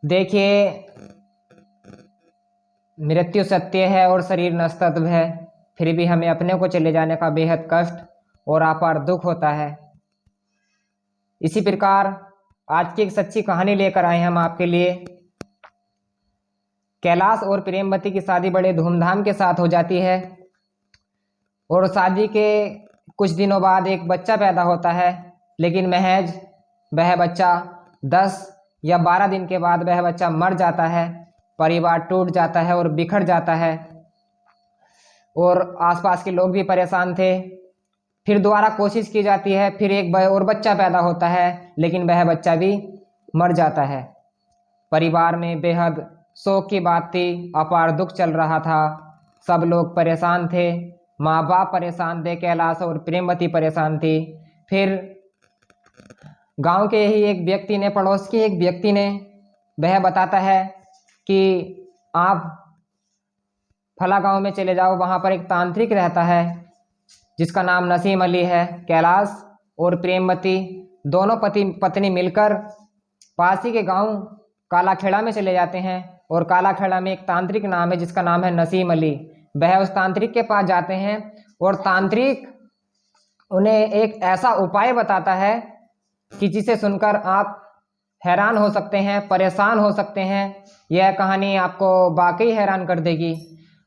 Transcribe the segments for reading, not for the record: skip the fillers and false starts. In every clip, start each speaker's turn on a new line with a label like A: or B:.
A: देखिए, मृत्यु सत्य है और शरीर नश्वर है, फिर भी हमें अपने को चले जाने का बेहद कष्ट और अपार दुख होता है। इसी प्रकार आज की एक सच्ची कहानी लेकर आए हैं हम आपके लिए। कैलाश और प्रेमवती की शादी बड़े धूमधाम के साथ हो जाती है और शादी के कुछ दिनों बाद एक बच्चा पैदा होता है, लेकिन महज वह बच्चा 10 या 12 दिन के बाद वह बच्चा मर जाता है। परिवार टूट जाता है और बिखर जाता है और आसपास के लोग भी परेशान थे। फिर दोबारा कोशिश की जाती है, फिर एक और बच्चा पैदा होता है, लेकिन वह बच्चा भी मर जाता है। परिवार में बेहद शोक की बात थी, अपार दुख चल रहा था, सब लोग परेशान थे, माँ बाप परेशान थे, कैलाश और प्रेमवती परेशान थी। फिर गांव के ही एक व्यक्ति ने, पड़ोस के एक व्यक्ति ने, वह बताता है कि आप फला गांव में चले जाओ, वहां पर एक तांत्रिक रहता है जिसका नाम नसीम अली है। कैलाश और प्रेमवती दोनों पति पत्नी मिलकर पास ही के गांव कालाखेड़ा में चले जाते हैं और कालाखेड़ा में एक तांत्रिक नाम है जिसका नाम है नसीम अली। वह उस तांत्रिक के पास जाते हैं और तांत्रिक उन्हें एक ऐसा उपाय बताता है कि जिसे सुनकर आप हैरान हो सकते हैं, परेशान हो सकते हैं। यह कहानी आपको वाकई हैरान कर देगी।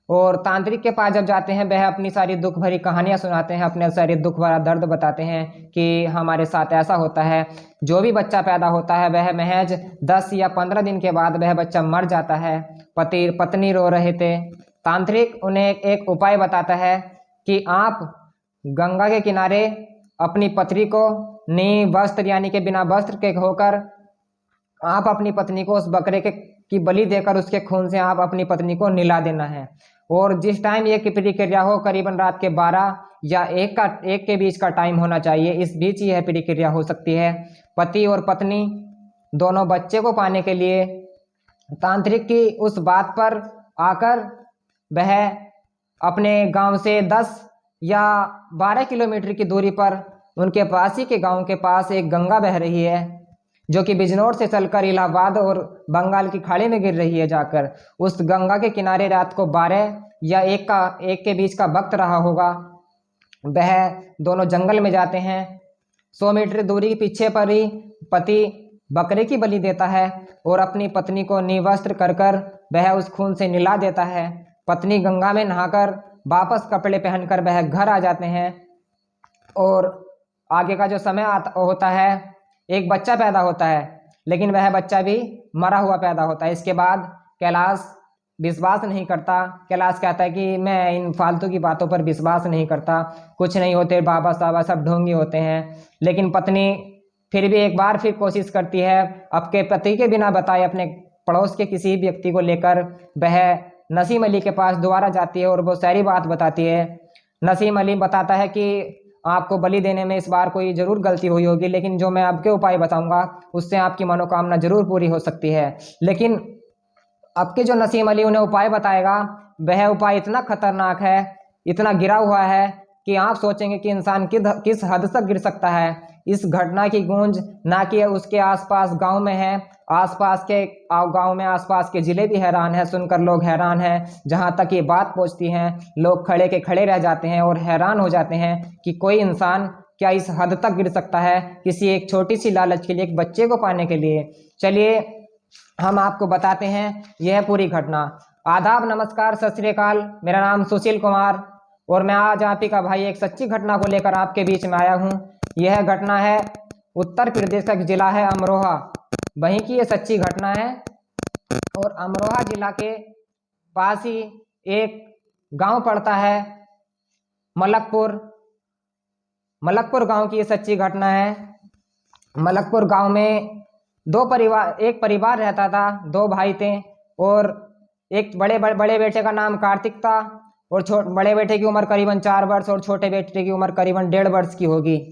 A: और तांत्रिक के पास जब जाते हैं, वह अपनी सारी दुख भरी कहानियां सुनाते हैं, अपने सारे दुख भरा दर्द बताते हैं कि हमारे साथ ऐसा होता है। जो भी बच्चा पैदा होता है वह महज 10 या 15 दिन के बाद वह बच्चा मर जाता है। पति पत्नी रो रहे थे। तांत्रिक उन्हें एक उपाय बताता है कि आप गंगा के किनारे अपनी पत्नी को वस्त्र यानी कि बिना वस्त्र के होकर आप अपनी पत्नी को उस बकरे के की बलि देकर उसके खून से आप अपनी पत्नी को निला देना है। और जिस टाइम ये प्रक्रिया हो, करीबन रात के 12 या 1 के बीच का टाइम होना चाहिए, इस बीच यह प्रक्रिया हो सकती है। पति और पत्नी दोनों बच्चे को पाने के लिए तांत्रिक की उस बात पर आकर वह अपने गांव से 10 या 12 किलोमीटर की दूरी पर उनके पास ही के गांव के पास एक गंगा बह रही है जो कि बिजनौर से चलकर इलाहाबाद और बंगाल की खाड़ी में गिर रही है। जाकर उस गंगा के किनारे रात को 12 या 1 के बीच का वक्त रहा होगा। वह दोनों जंगल में जाते हैं। 100 मीटर दूरी पीछे पर ही पति बकरे की बलि देता है और अपनी पत्नी को निवस्त्र कर कर वह उस खून से निला देता है। पत्नी गंगा में नहाकर वापस कपड़े पहनकर वह घर आ जाते हैं और आगे का जो समय होता है, एक बच्चा पैदा होता है, लेकिन वह बच्चा भी मरा हुआ पैदा होता है। इसके बाद कैलाश विश्वास नहीं करता। कैलाश कहता है कि मैं इन फालतू की बातों पर विश्वास नहीं करता, कुछ नहीं होते, बाबा साबा सब ढोंगी होते हैं। लेकिन पत्नी फिर भी एक बार फिर कोशिश करती है, अपने पति के बिना बताए अपने पड़ोस के किसी व्यक्ति को लेकर वह नसीम अली के पास दोबारा जाती है और वो सारी बात बताती है। नसीम अली बताता है कि आपको बलि देने में इस बार कोई जरूर गलती हुई होगी, लेकिन जो मैं आपके उपाय बताऊंगा उससे आपकी मनोकामना जरूर पूरी हो सकती है। लेकिन आपके जो नसीम अली उन्हें उपाय बताएगा, वह उपाय इतना खतरनाक है, इतना गिरा हुआ है कि आप सोचेंगे कि इंसान किस हद तक गिर सकता है। इस घटना की गूंज ना कि उसके आसपास गांव में है, आसपास के गांव में आसपास के जिले भी हैरान है, सुनकर लोग हैरान हैं। जहां तक ये बात पहुंचती है, लोग खड़े के खड़े रह जाते हैं और हैरान हो जाते हैं कि कोई इंसान क्या इस हद तक गिर सकता है किसी एक छोटी सी लालच के लिए, एक बच्चे को पाने के लिए। चलिए हम आपको बताते हैं यह पूरी घटना। आदाब, नमस्कार, सत श्री अकाल। मेरा नाम सुशील कुमार और मैं आज आप ही का भाई एक सच्ची घटना को लेकर आपके बीच में आया हूँ। यह घटना है उत्तर प्रदेश का जिला है अमरोहा, वहीं की ये सच्ची घटना है। और अमरोहा जिला के पास ही एक गांव पड़ता है मलकपुर। मलकपुर गांव की ये सच्ची घटना है। मलकपुर गांव में एक परिवार रहता था, 2 भाई थे और एक बड़े बेटे का नाम कार्तिक था और बड़े बेटे की उम्र करीबन 4 वर्ष और छोटे बेटे की उम्र करीबन 1.5 वर्ष की होगी।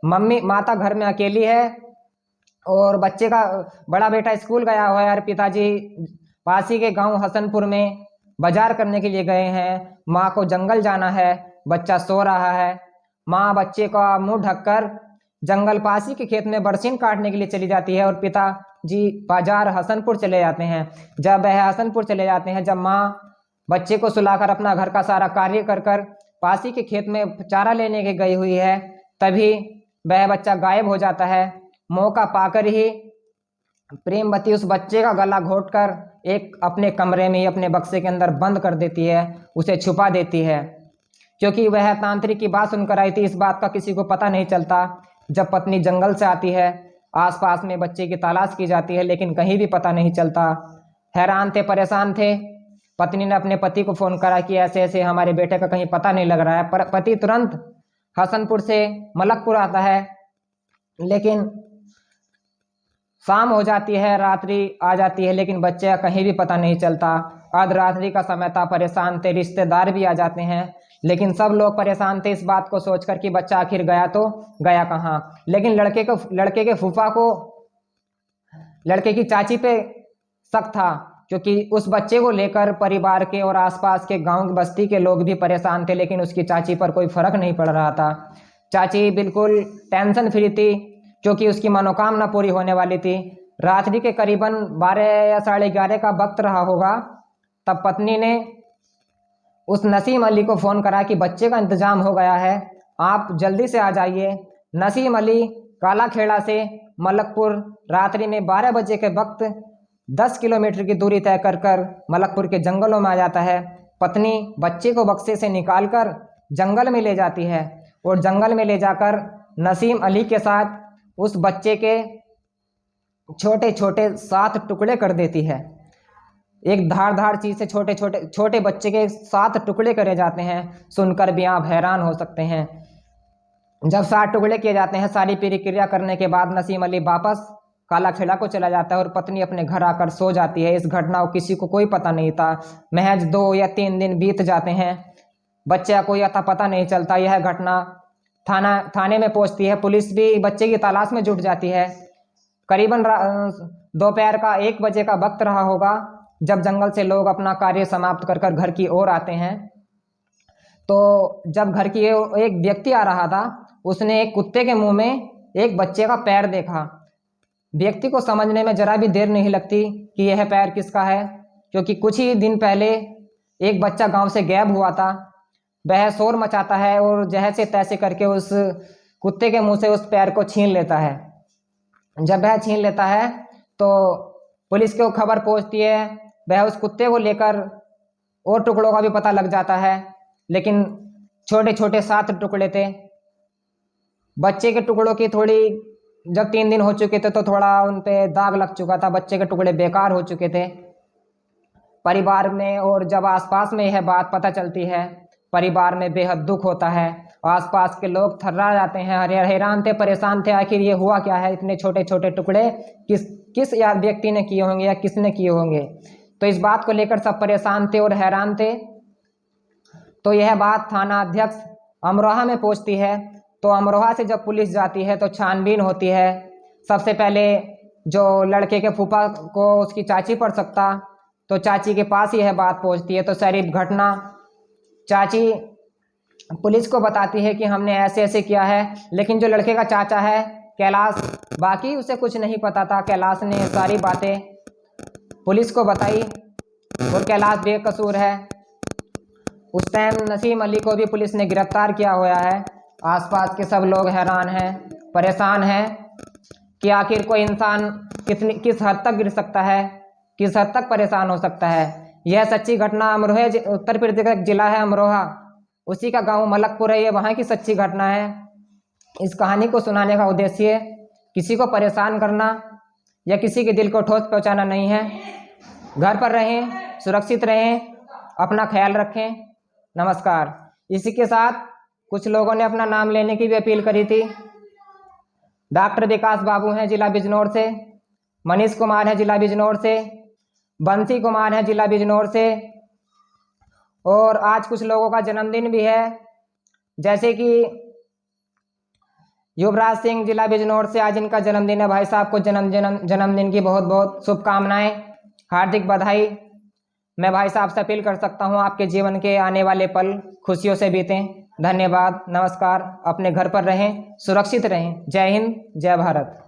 A: माता घर में अकेली है और बच्चे का बड़ा बेटा स्कूल गया हुआ है और पिताजी पासी के गांव हसनपुर में बाजार करने के लिए गए हैं। माँ को जंगल जाना है, बच्चा सो रहा है। माँ बच्चे का मुंह ढककर जंगल पासी के खेत में बरसीन काटने के लिए चली जाती है और पिताजी बाजार हसनपुर चले जाते हैं। जब वह हसनपुर चले जाते हैं, जब माँ बच्चे को सुलाकर अपना घर का सारा कार्य कर कर पासी के खेत में चारा लेने के गई हुई है, तभी वह बच्चा गायब हो जाता है। मौका पाकर ही प्रेमवती उस बच्चे का गला घोंटकर एक अपने कमरे में ही अपने बक्से के अंदर बंद कर देती है, उसे छुपा देती है। क्योंकि वह तांत्रिक की बात सुनकर आई थी, इस बात का किसी को पता नहीं चलता। जब पत्नी जंगल से आती है, आसपास में बच्चे की तलाश की जाती है, लेकिन कहीं भी पता नहीं चलता। हैरान थे, परेशान थे। पत्नी ने अपने पति को फ़ोन करा कि ऐसे ऐसे हमारे बेटे का कहीं पता नहीं लग रहा है। पर पति तुरंत हसनपुर से मलकपुर आता है, लेकिन शाम हो जाती है, रात्रि आ जाती है, लेकिन बच्चे का कहीं भी पता नहीं चलता। अर्धरात्रि का समय था, परेशान थे, रिश्तेदार भी आ जाते हैं, लेकिन सब लोग परेशान थे इस बात को सोचकर कि बच्चा आखिर गया तो गया कहाँ। लेकिन लड़के के फूफा को लड़के की चाची पे शक था, क्योंकि उस बच्चे को लेकर परिवार के और आसपास के गांव बस्ती के लोग भी परेशान थे, लेकिन उसकी चाची पर कोई फर्क नहीं पड़ रहा था। चाची बिल्कुल टेंशन फ्री थी, क्योंकि उसकी मनोकामना पूरी होने वाली थी। रात्रि के करीबन 12 या 11:30 का वक्त रहा होगा, तब पत्नी ने उस नसीम अली को फ़ोन करा कि बच्चे का इंतज़ाम हो गया है, आप जल्दी से आ जाइए। नसीम अली काला खेड़ा से मलकपुर रात्रि में 12 बजे के वक्त 10 किलोमीटर की दूरी तय कर मलकपुर के जंगलों में आ जाता है। पत्नी बच्चे को बक्से से निकालकर जंगल में ले जाती है और जंगल में ले जाकर नसीम अली के साथ उस बच्चे के छोटे छोटे 7 टुकड़े कर देती है। एक धारदार चीज़ से छोटे बच्चे के 7 टुकड़े करे जाते हैं। सुनकर भी आप हैरान हो सकते हैं। जब 7 टुकड़े किए जाते हैं, सारी प्रक्रिया करने के बाद नसीम अली वापस काला खेड़ा को चला जाता है और पत्नी अपने घर आकर सो जाती है। इस घटना को किसी को कोई पता नहीं था। महज 2 या 3 दिन बीत जाते हैं, बच्चे का कोई अता पता नहीं चलता। यह घटना थाने में पहुंचती है। पुलिस भी बच्चे की तलाश में जुट जाती है। करीबन दोपहर का 1 बजे का वक्त रहा होगा, जब जंगल से लोग अपना कार्य समाप्त कर घर की ओर आते हैं। तो जब घर की ओर एक व्यक्ति आ रहा था, उसने एक कुत्ते के मुंह में एक बच्चे का पैर देखा। व्यक्ति को समझने में जरा भी देर नहीं लगती कि यह पैर किसका है, क्योंकि कुछ ही दिन पहले एक बच्चा गांव से गायब हुआ था। वह शोर मचाता है और जैसे तैसे करके उस कुत्ते के मुंह से उस पैर को छीन लेता है। जब वह छीन लेता है तो पुलिस को खबर पहुंचती है। वह उस कुत्ते को लेकर और टुकड़ों का भी पता लग जाता है, लेकिन छोटे छोटे 7 टुकड़े थे। बच्चे के टुकड़ों की थोड़ी जब 3 दिन हो चुके थे तो थोड़ा उन पे दाग लग चुका था, बच्चे के टुकड़े बेकार हो चुके थे परिवार में। और जब आसपास में यह बात पता चलती है, परिवार में बेहद दुख होता है। आसपास के लोग थर्रा जाते हैं, हैरान थे, परेशान थे, आखिर ये हुआ क्या है। इतने छोटे छोटे टुकड़े किस व्यक्ति ने किए होंगे या किसने किए होंगे। तो इस बात को लेकर सब परेशान थे और हैरान थे। तो यह बात थाना अध्यक्ष अमरोहा में पहुंचती है। तो अमरोहा से जब पुलिस जाती है तो छानबीन होती है। सबसे पहले जो लड़के के फूफा को उसकी चाची पड़ सकता, तो चाची के पास यह बात पहुंचती है। तो सारी घटना चाची पुलिस को बताती है कि हमने ऐसे ऐसे किया है। लेकिन जो लड़के का चाचा है कैलाश, बाकी उसे कुछ नहीं पता था। कैलाश ने सारी बातें पुलिस को बताई और कैलाश बेकसूर है। उस टाइम नसीम अली को भी पुलिस ने गिरफ्तार किया हुआ है। आसपास के सब लोग हैरान हैं, परेशान हैं कि आखिर कोई इंसान किस हद तक गिर सकता है, किस हद तक परेशान हो सकता है। यह सच्ची घटना अमरोहा, उत्तर प्रदेश का जिला है अमरोहा, उसी का गांव मलकपुर है। ये वहाँ की सच्ची घटना है। इस कहानी को सुनाने का उद्देश्य किसी को परेशान करना या किसी के दिल को ठोस पहुंचाना नहीं है। घर पर रहें, सुरक्षित रहें, अपना ख्याल रखें। नमस्कार। इसी के साथ कुछ लोगों ने अपना नाम लेने की भी अपील करी थी। डॉक्टर विकास बाबू हैं जिला बिजनौर से, मनीष कुमार है जिला बिजनौर से, बंसी कुमार है जिला बिजनौर से। और आज कुछ लोगों का जन्मदिन भी है, जैसे कि युवराज सिंह जिला बिजनौर से, आज इनका जन्मदिन है। भाई साहब को जन्मदिन की बहुत बहुत शुभकामनाएं, हार्दिक बधाई। मैं भाई साहब से अपील कर सकता हूं आपके जीवन के आने वाले पल खुशियों से बीतें। धन्यवाद, नमस्कार। अपने घर पर रहें, सुरक्षित रहें। जय हिंद, जय भारत।